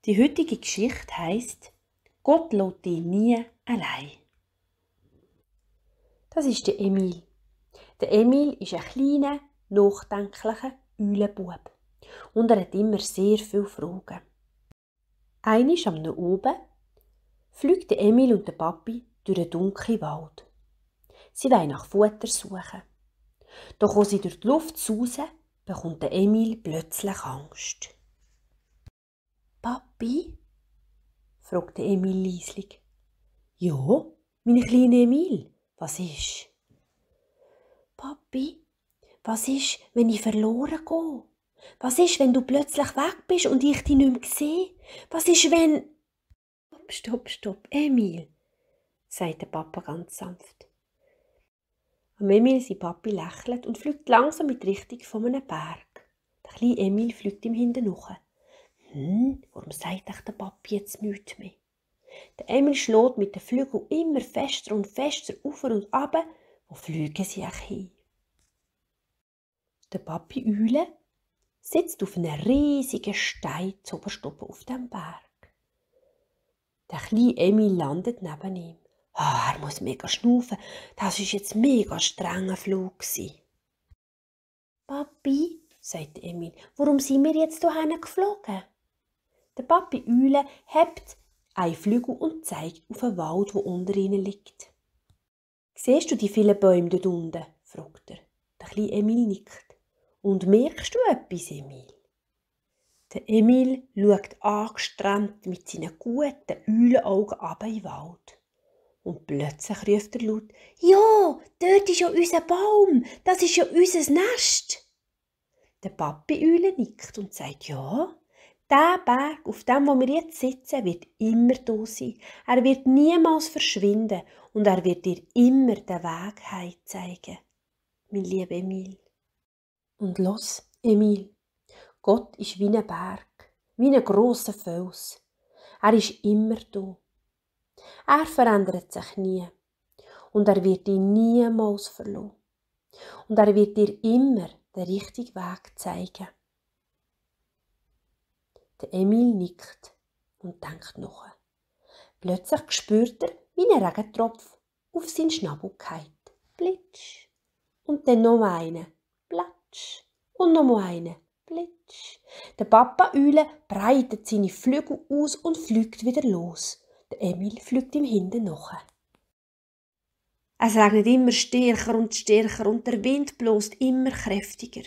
Die heutige Geschichte heisst «Gott lässt dich nie allein». Das ist der Emil. Der Emil ist ein kleiner, nachdenklicher Eulenbub. Und er hat immer sehr viele Fragen. Einmal am Oben fliegt der Emil und der Papi durch einen dunklen Wald. Sie wollen nach Futter suchen. Doch als sie durch die Luft sausen, bekommt der Emil plötzlich Angst. «Papi?» fragt der Emil leislich. «Ja, meine kleine Emil, was ist?» «Papi, was ist, wenn ich verloren gehe? Was ist, wenn du plötzlich weg bist und ich dich nicht mehr sehe? Was ist, wenn...» Stopp, Emil, sagt der Papa ganz sanft. Emil, sein Papi, lächelt und fliegt langsam in die Richtung von einem Berg. Der kleine Emil fliegt ihm hinten nach. Warum sagt euch der Papi jetzt nichts mehr? Der Emil schlägt mit den Flügeln immer fester und fester auf und ab. Wo fliegen sie auch hin? Der Papi Eule sitzt auf einem riesigen Stein zuoberst oben auf dem Berg. Der kleine Emil landet neben ihm. Er muss mega schnaufen. Das war jetzt ein mega strenger Flug. «Papi», sagt Emil, «warum sind wir jetzt hierhin geflogen?» Der Papi Eule hebt einen Flügel und zeigt auf einen Wald, der unter ihnen liegt. «Siehst du die vielen Bäume dort unten?» fragt er. Der kleine Emil nickt. «Und merkst du etwas, Emil?» Der Emil schaut angestrengt mit seinen guten Eulenaugen runter in den Wald. Und plötzlich ruft er laut: «Ja, dort ist ja unser Baum, das ist ja unser Nest!» Der Papi Eule nickt und sagt: «Ja, der Berg, auf dem, wo wir jetzt sitzen, wird immer da sein. Er wird niemals verschwinden und er wird dir immer den Weg heim zeigen, mein lieber Emil.» Und los, Emil, Gott ist wie ein Berg, wie ein grosser Fels. Er ist immer da. Er verändert sich nie und er wird dich niemals verlassen. Und er wird dir immer den richtigen Weg zeigen. Der Emil nickt und denkt nach. Plötzlich spürt er, wie ein Regentropf auf seinen Schnabel fällt. Plitsch. Und dann noch einen. Platsch. Und noch mal einen. Plitsch. Der Papa Eule breitet seine Flügel aus und fliegt wieder los. Der Emil fliegt ihm hinten nach. Es regnet immer stärker und der Wind bläst immer kräftiger.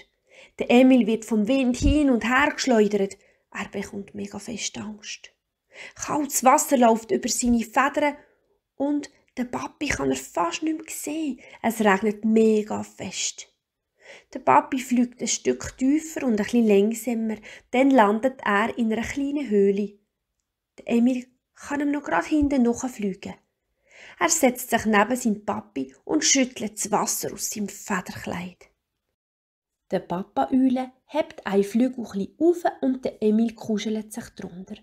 Der Emil wird vom Wind hin und her geschleudert. Er bekommt mega fest Angst. Kaltes Wasser läuft über seine Federn und der Papi kann er fast nicht mehr sehen. Es regnet mega fest. Der Papi fliegt ein Stück tiefer und ein bisschen langsamer. Dann landet er in einer kleinen Höhle. Der Emil kann ihm noch gerade hinten nachfliegen. Er setzt sich neben seinen Papi und schüttelt das Wasser aus seinem Federkleid. Der Papa Eule hebt ein Flügel auf und der Emil kuschelt sich drunter.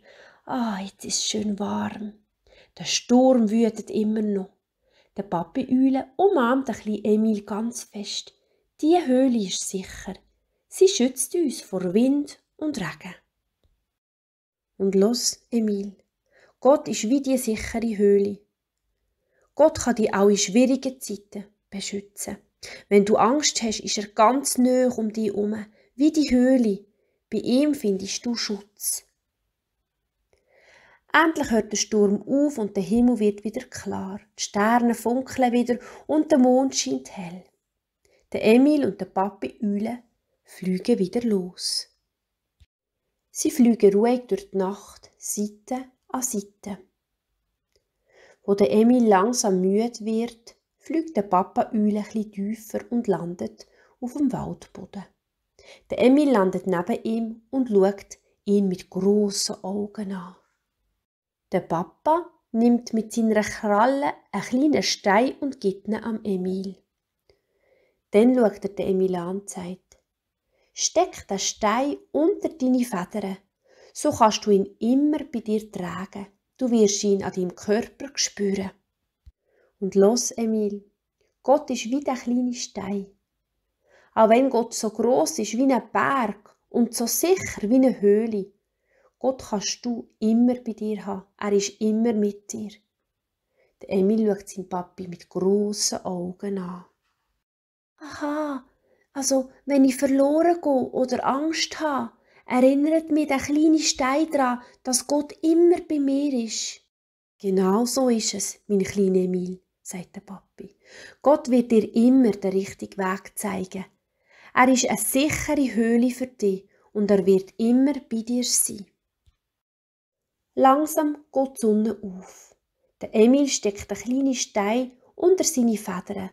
Jetzt ist es schön warm. Der Sturm wütet immer noch. Der Papi Eule umarmt den kleinen Emil ganz fest. Die Höhle ist sicher. Sie schützt uns vor Wind und Regen. Und los, Emil, Gott ist wie die sichere Höhle. Gott kann dich auch in schwierigen Zeiten beschützen. Wenn du Angst hast, ist er ganz nahe um dich herum, wie die Höhle. Bei ihm findest du Schutz. Endlich hört der Sturm auf und der Himmel wird wieder klar. Die Sterne funkeln wieder und der Mond scheint hell. Der Emil und der Papi Eule fliegen wieder los. Sie fliegen ruhig durch die Nacht, Seite an Seite. Wo der Emil langsam müde wird, fliegt der Papa Eule etwas tiefer und landet auf dem Waldboden. Der Emil landet neben ihm und schaut ihn mit grossen Augen an. Der Papa nimmt mit seiner Kralle einen kleinen Stein und gibt ihn am Emil. Dann schaut er den Emil an und sagt: «Steck den Stein unter deine Federn, so kannst du ihn immer bei dir tragen. Du wirst ihn an deinem Körper spüren.» Und los, Emil, Gott ist wie der kleine Stein. Auch wenn Gott so gross ist wie ein Berg und so sicher wie eine Höhle, Gott kannst du immer bei dir haben. Er ist immer mit dir. Der Emil schaut seinen Papi mit grossen Augen an. Aha, also wenn ich verloren gehe oder Angst habe, erinnert mich der kleine Stein daran, dass Gott immer bei mir ist. Genau so ist es, mein kleiner Emil, sagt der Papi. Gott wird dir immer den richtigen Weg zeigen. Er ist eine sichere Höhle für dich und er wird immer bei dir sein. Langsam geht die Sonne auf. Der Emil steckt den kleinen Stein unter seine Federn.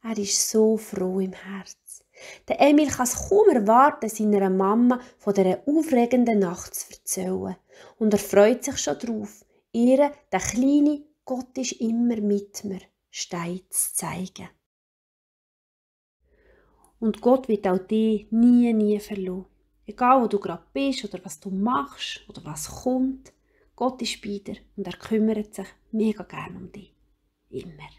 Er ist so froh im Herz. Der Emil kann es kaum erwarten, seiner Mama von dieser aufregenden Nacht zu erzählen. Und er freut sich schon darauf, ihr, der kleine Gott ist immer mit mir, Stein zu zeigen. Und Gott wird auch dich nie verlassen. Egal, wo du gerade bist oder was du machst oder was kommt, Gott ist bei dir und er kümmert sich mega gern um dich. Immer.